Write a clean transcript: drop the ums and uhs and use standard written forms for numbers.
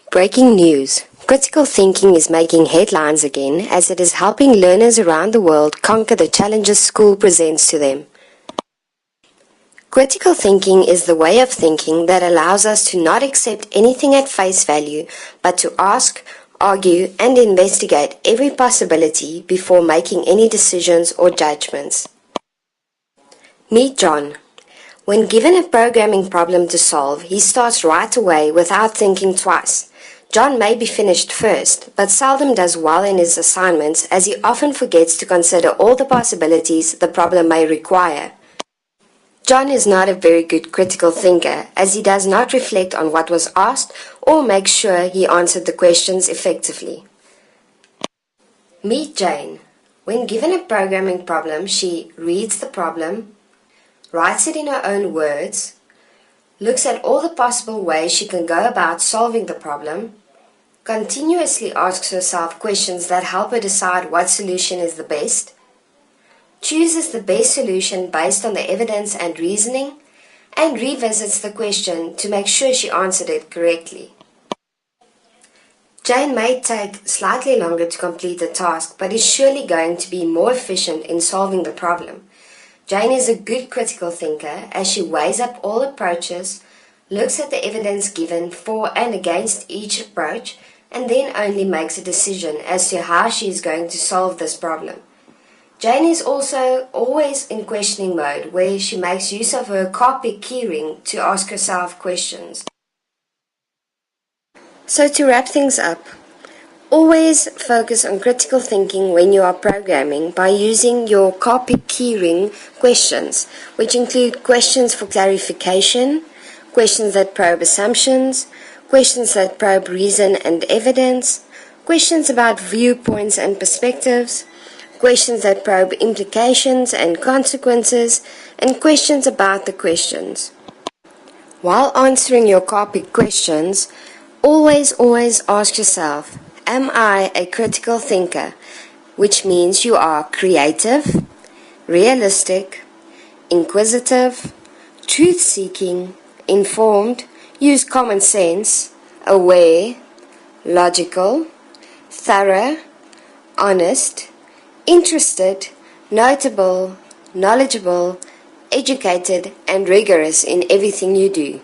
Breaking news. Critical thinking is making headlines again as it is helping learners around the world conquer the challenges school presents to them. Critical thinking is the way of thinking that allows us to not accept anything at face value, but to ask, argue, and investigate every possibility before making any decisions or judgments. Meet John. When given a programming problem to solve, he starts right away without thinking twice. John may be finished first, but seldom does well in his assignments as he often forgets to consider all the possibilities the problem may require. John is not a very good critical thinker as he does not reflect on what was asked or make sure he answered the questions effectively. Meet Jane. When given a programming problem, she reads the problem, writes it in her own words, looks at all the possible ways she can go about solving the problem, continuously asks herself questions that help her decide what solution is the best, chooses the best solution based on the evidence and reasoning, and revisits the question to make sure she answered it correctly. Jane may take slightly longer to complete the task, but is surely going to be more efficient in solving the problem. Jane is a good critical thinker as she weighs up all approaches, looks at the evidence given for and against each approach, and then only makes a decision as to how she is going to solve this problem. Jane is also always in questioning mode, where she makes use of her carpet keyring to ask herself questions. So to wrap things up, always focus on critical thinking when you are programming by using your carpet keyring questions, which include questions for clarification, questions that probe assumptions, questions that probe reason and evidence, questions about viewpoints and perspectives, questions that probe implications and consequences, and questions about the questions. While answering your carpet questions, always ask yourself, am I a critical thinker? Which means you are creative, realistic, inquisitive, truth-seeking, informed, use common sense, aware, logical, thorough, honest, interested, notable, knowledgeable, educated, and rigorous in everything you do.